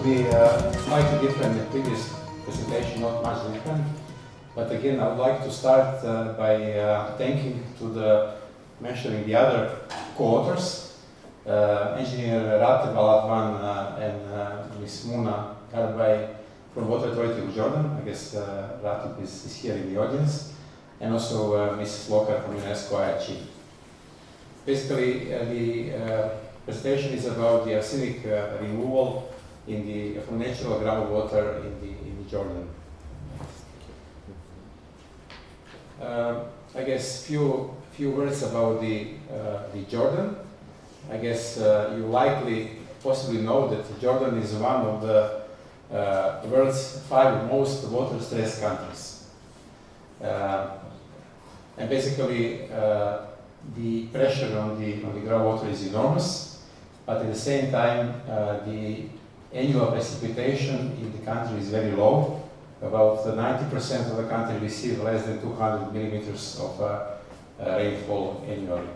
will be slightly different than the previous presentation, not much different. But again, I would like to start by thanking to mentioning the other co-authors, Engineer Rate Balatvan and Ms. Muna Garbay from Water Authority of Jordan. I guess Rate is here in the audience. And also Mrs. Locker from UNESCO IRG. Basically, the presentation is about the arsenic removal from natural groundwater in Jordan. I guess few words about the Jordan. I guess you likely possibly know that Jordan is one of the world's 5 most water-stressed countries. And basically, the pressure on the groundwater is enormous, but at the same time, the annual precipitation in the country is very low. About 90% of the country receive less than 200 millimeters of rainfall annually.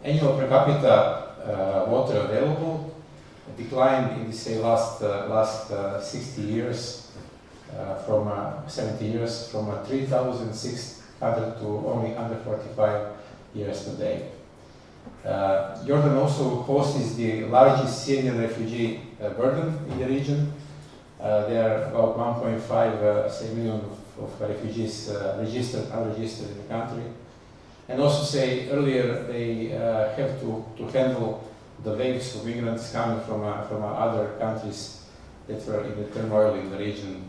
Annual per capita water available declined in the last 60 years, from 70 years, from 3,600 to only 145 years today. Jordan also hosts the largest Syrian refugee burden in the region. There are about 1.5 million of refugees registered, unregistered in the country. And also earlier they have to handle the waves of migrants coming from other countries that were in the turmoil in the region,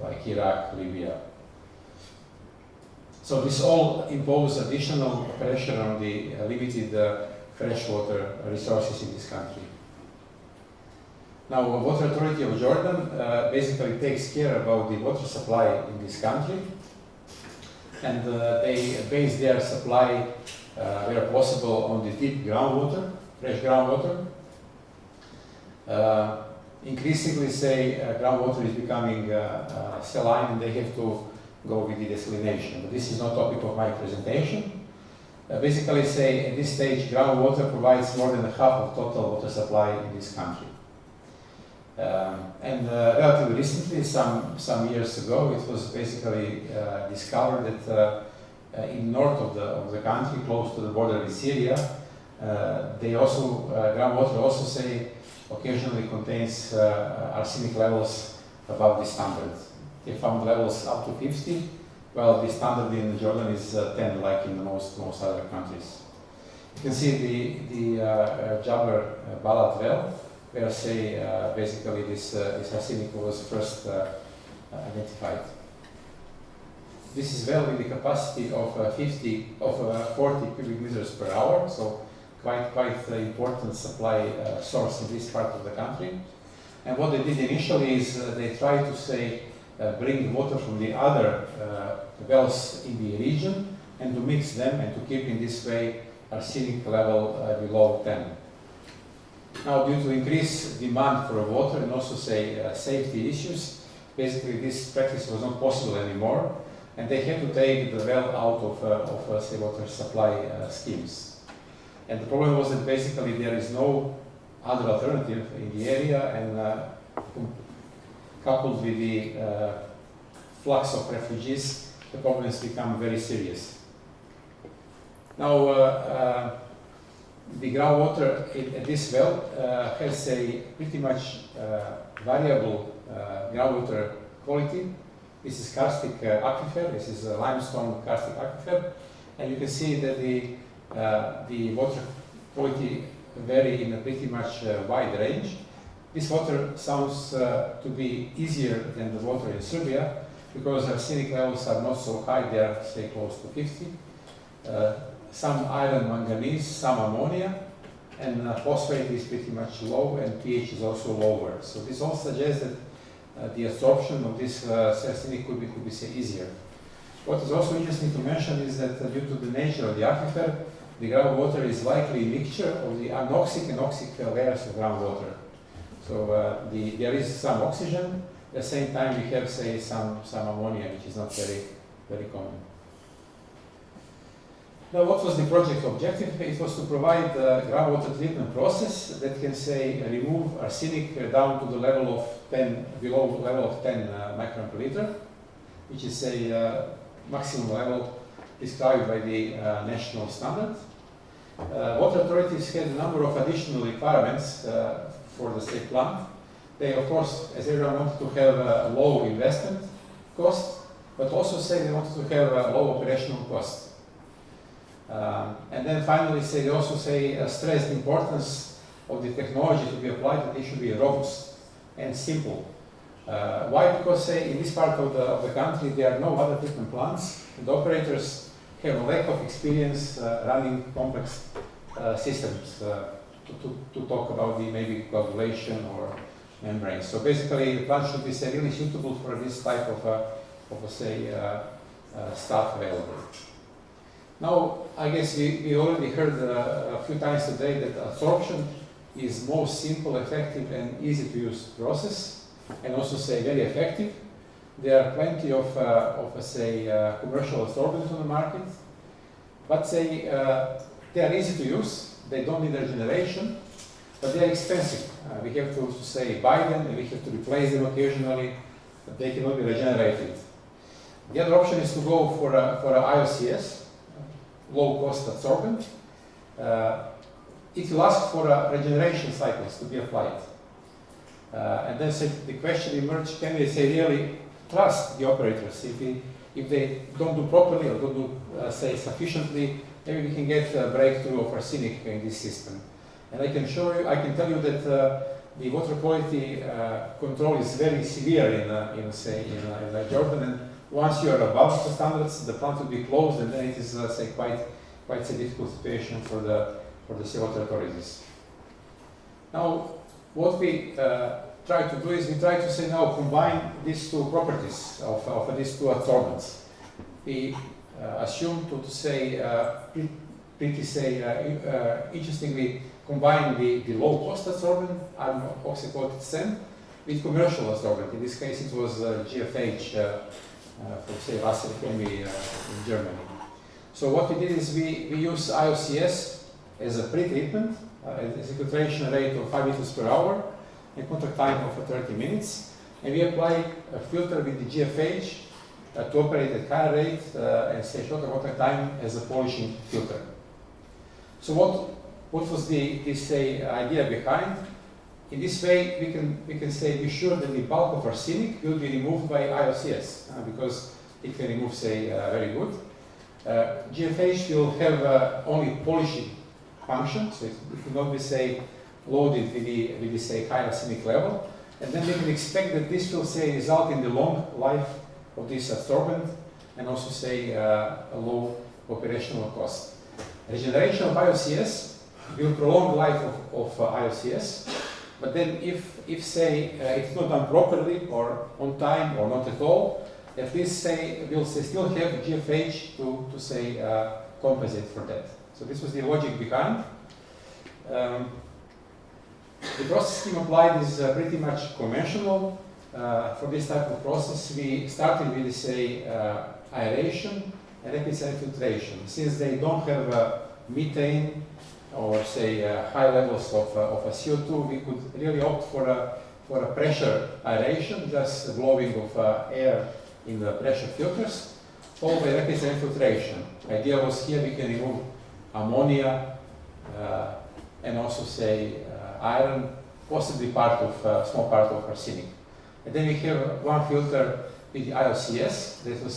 like Iraq, Libya. So this all imposes additional pressure on the limited freshwater resources in this country. Now, the Water Authority of Jordan basically takes care about the water supply in this country, and they base their supply where possible on the deep groundwater, fresh groundwater. Increasingly, groundwater is becoming saline, and they have to go with the desalination. But this is not topic of my presentation. Basically, at this stage, groundwater provides more than half of total water supply in this country. And relatively recently, some years ago, it was basically discovered that in north of the country, close to the border with Syria, groundwater also occasionally contains arsenic levels above the standard. They found levels up to 50, while the standard in Jordan is 10, like in most other countries. You can see the Jabal Balat well, where basically this arsenic was first identified. This is well with the capacity of 40 cubic meters per hour, so quite important supply source in this part of the country. And what they did initially is they tried to bring water from the other wells in the region and to mix them and to keep in this way arsenic level below 10. Now, due to increased demand for water and also safety issues, basically this practice was not possible anymore, and they had to take the well out of water supply schemes. And the problem was that basically there is no other alternative in the area, and coupled with the flux of refugees, the problems become very serious. Now, the groundwater at this well has a pretty much variable groundwater quality. This is karstic aquifer. This is a limestone karstic aquifer, and you can see that the water quality vary in a pretty much wide range. This water sounds to be easier than the water in Serbia because arsenic levels are not so high. They are close to 50. Some iron, manganese, some ammonia, and phosphate is pretty much low, and pH is also lower. So this all suggests that the absorption of this arsenic could be easier. What is also interesting to mention is that due to the nature of the aquifer, the groundwater is likely a mixture of the anoxic and oxic layers of groundwater. So there is some oxygen. At the same time, we have, some ammonia, which is not very common. Now, what was the project objective? It was to provide a groundwater treatment process that can say remove arsenic down to the level of 10, below the level of 10 micron per liter, which is a maximum level described by the national standard. Water authorities had a number of additional requirements for the state plant. They, of course, as everyone, wanted to have a low investment cost, but also say they wanted to have a low operational cost. And then finally, they also stress the importance of the technology to be applied, that it should be robust and simple. Why? Because in this part of the country there are no other treatment plants, and the operators have a lack of experience running complex systems to talk about the maybe coagulation or membrane. So basically, the plant should be really suitable for this type of stuff available. Now, I guess we already heard a few times today that absorption is most simple, effective, and easy to use process, and also very effective. There are plenty of commercial absorbents on the market, but they are easy to use. They don't need regeneration, but they are expensive. We have to buy them, and we have to replace them occasionally, but they cannot be regenerated. The other option is to go for a IOCS, low-cost absorbent. It will ask for regeneration cycles to be applied. And then the question emerged, can we really trust the operators? If they don't do properly or don't do sufficiently, maybe we can get a breakthrough of arsenic in this system. And I can tell you that the water quality control is very severe in Jordan, and once you are above the standards, the plant will be closed, and then it is quite a difficult situation for the water authorities. Now, what we try to do is we try to now combine these two properties of these two absorbents. We assume interestingly combine the low-cost absorbent, iron oxycoated sand, with commercial absorbent. In this case, it was GFH for Russell Chemie in Germany. So what we did is we use IOCS as a pre-treatment, as a filtration rate of 5 liters per hour, and contact time of 30 minutes. And we apply a filter with the GFH to operate at higher rate and shorter contact time as a polishing filter. So what was this idea behind? In this way, we can be sure that the bulk of arsenic will be removed by IOCS because it can remove very good. GFH will have only polishing function, so it will not be loaded with the high arsenic level, and then we can expect that this will result in the long life of this absorbent and also a low operational cost. Regeneration of IOCS will prolong the life of IOCS, but then if it's not done properly or on time or not at all, at least we'll still have GFH to compensate for that. So this was the logic behind. The process scheme applied is pretty much conventional. For this type of process, we started with aeration and epicenter filtration. Since they don't have methane or high levels of CO2, we could really opt for a pressure aeration, just blowing of air in the pressure filters, followed by epicenter filtration. Idea was here we can remove ammonia and also iron, possibly small part of arsenic. And then we have one filter with the IOCS that will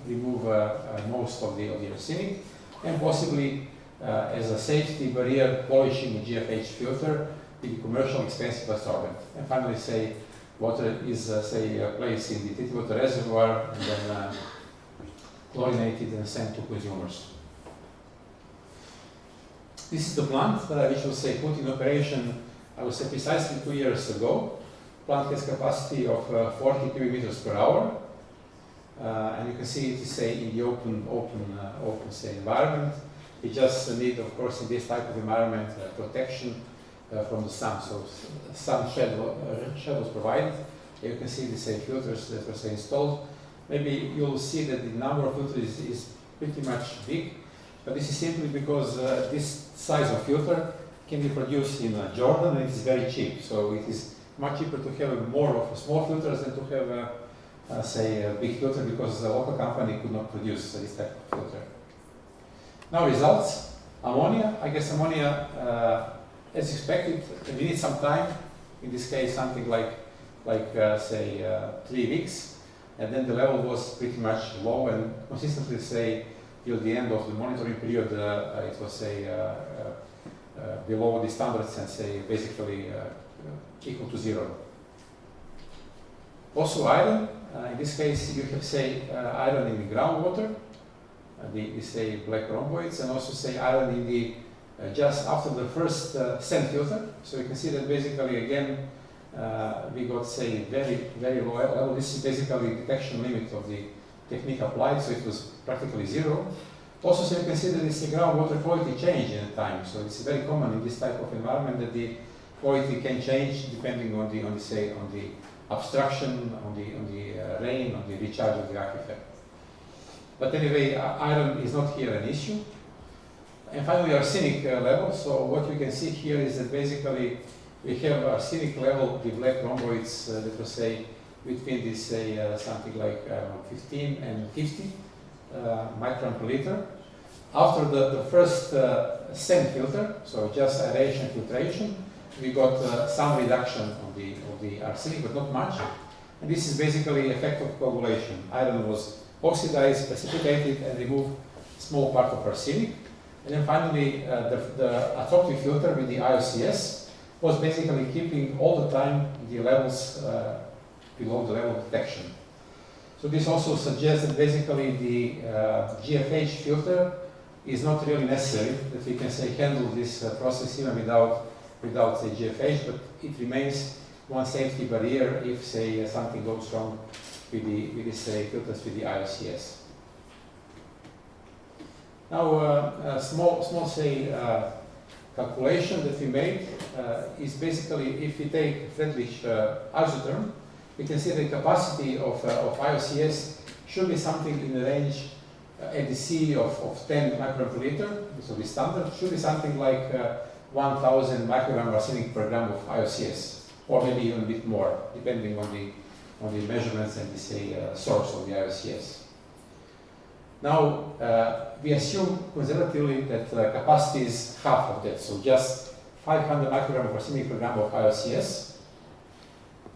remove most of the arsenic, and possibly as a safety barrier polishing the GFH filter with the commercial expensive absorbent. And finally, water is placed in the treated water reservoir and then chlorinated and sent to consumers. This is the plant which was put in operation, I would say, precisely 2 years ago. Plant has capacity of 40 cubic meters per hour, and you can see it is in the open environment. We just need, of course, in this type of environment, protection from the sun. So sun shadows provided. You can see the filters that were installed. Maybe you'll see that the number of filters is pretty much big. But this is simply because this size of filter can be produced in Jordan and it is very cheap. So it is much cheaper to have more of small filters than to have, say, a big filter, because the local company could not produce this type of filter. Now results. Ammonia. I guess ammonia, as expected, we need some time. In this case, something like say 3 weeks, and then the level was pretty much low and consistently, say, till the end of the monitoring period, it was, say, below the standards and, say, basically equal to 0. Also iron. In this case, you have, say, iron in the groundwater, the say black rhomboids, and also, say, iron in the just after the first sand filter. So you can see that basically again we got, say, very low level. This is basically detection limit of the technique applied, so it was practically 0. Also, so you can see that this groundwater quality change in time. So it's very common in this type of environment that the quality can change depending on the say on the obstruction, on the rain, on the recharge of the aquifer. But anyway, iron is not here an issue. And finally, arsenic level. So what we can see here is that basically we have arsenic level, the black rhomboids that will say between this, say, something like 15 and 50 micron per liter. After the first sand filter, so just aeration filtration, we got some reduction of the arsenic, but not much. And this is basically effect of coagulation. Iron was oxidized, precipitated, and removed small part of arsenic. And then finally, the attractive filter with the IOCS was basically keeping all the time the levels below the level of detection. So this also suggests that basically the GFH filter is not really necessary, that we can, say, handle this process even without the GFH, but it remains one safety barrier if, say, something goes wrong with the say, filters with the IOCS. Now, a small say, calculation that we made is basically, if we take Friedrich isotherm, we can see the capacity of IOCS should be something in the range ADC of 10 micron per liter, so the standard should be something like 1000 microgram arsenic per gram of IOCS, or maybe even a bit more, depending on the measurements and the, say, source of the IOCS. Now, we assume conservatively that capacity is half of that, so just 500 microgram of arsenic per gram of IOCS.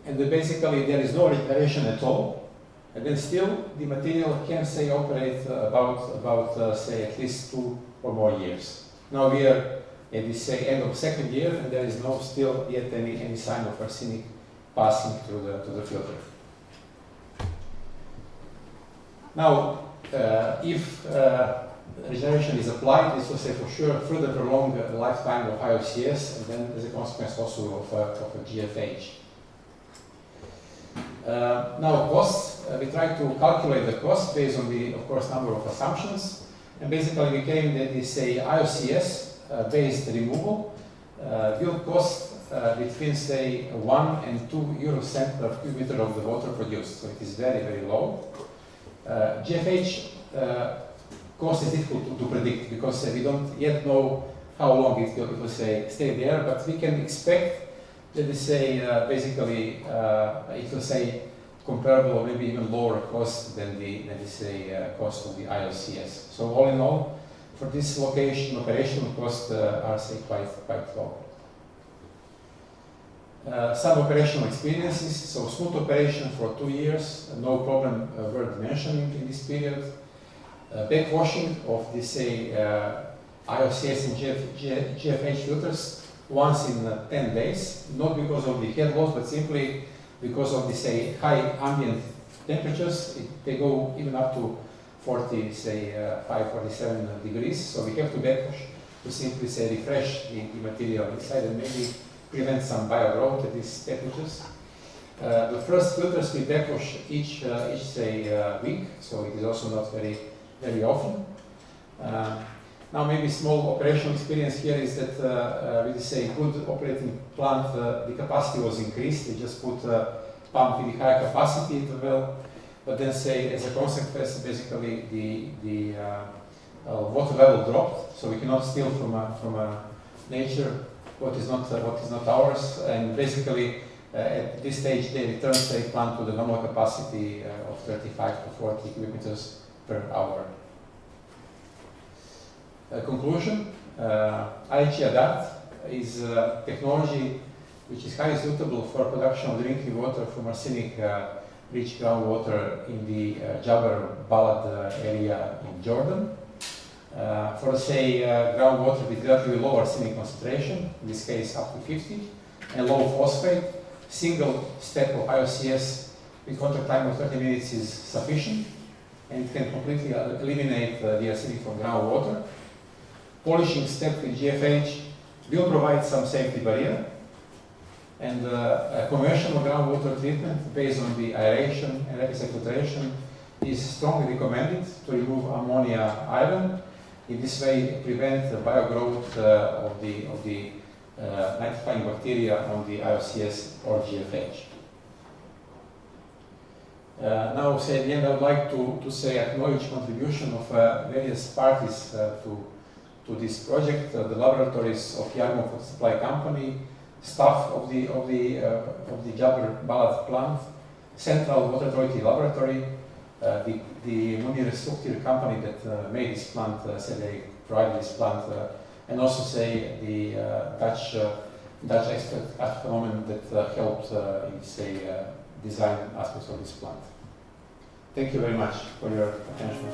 And then basically there is no regeneration at all. And then still the material can, say, operate about say, at least 2 or more years. Now we are at the, say, end of 2nd year, and there is no still yet any sign of arsenic passing through the filter. Now, if regeneration is applied, this will, say, for sure further prolong the lifetime of IOCS, and then as a consequence also of a GFH. Now, cost, we try to calculate the cost based on the, of course, number of assumptions, and basically we came that this, say, IOCS based removal will cost between, say, 1 and 2 euro cent per cubic meter of the water produced, so it is very low. GFH cost is difficult to predict because we don't yet know how long it will say, stay there, but we can expect that they say basically it will say comparable or maybe even lower cost than the say cost of the IOCS. So all in all, for this location, operational costs are, say, quite low. Some operational experiences, so smooth operation for 2 years, no problem worth mentioning in this period. Backwashing of the, say, IOCS and GFH filters once in 10 days, not because of the head loss, but simply because of the, say, high ambient temperatures. They go even up to 40, say, 47 degrees, so we have to backwash to simply, say, refresh the material inside and maybe prevent some biogrowth at these temperatures. The first filters we backwash each say, week, so it is also not very often. Now, maybe small operational experience here is that with, say, good operating plant, the capacity was increased. They just put a pump with higher capacity into the well, but then, say, as a consequence, basically the water level dropped, so we cannot steal from nature what is not ours, and basically at this stage they return the plant to the normal capacity of 35 to 40 cubic meters per hour. Conclusion: IHG Adapt is a technology which is highly suitable for production of drinking water from arsenic-rich groundwater in the Jabr Balad area in Jordan. For say groundwater with relatively low arsenic concentration, in this case up to 50, and low phosphate, single step of IOCS with contact time of 30 minutes is sufficient, and it can completely eliminate the arsenic from groundwater. Polishing step with GFH will provide some safety barrier, and a conventional groundwater treatment based on the aeration and episode filtration is strongly recommended to remove ammonia iron. In this way, prevent the biogrowth of the nitrifying bacteria on the IOCS or GFH. Now, say at the end, I would like to say acknowledge contribution of various parties to this project: the laboratories of Yarmo Food Supply Company, staff of the Jabr Balad plant, Central Water Authority Laboratory, the Munir Structure company that made this plant, say they provided this plant, and also say the Dutch expert at the moment that helped in say design aspects of this plant. Thank you very much for your attention.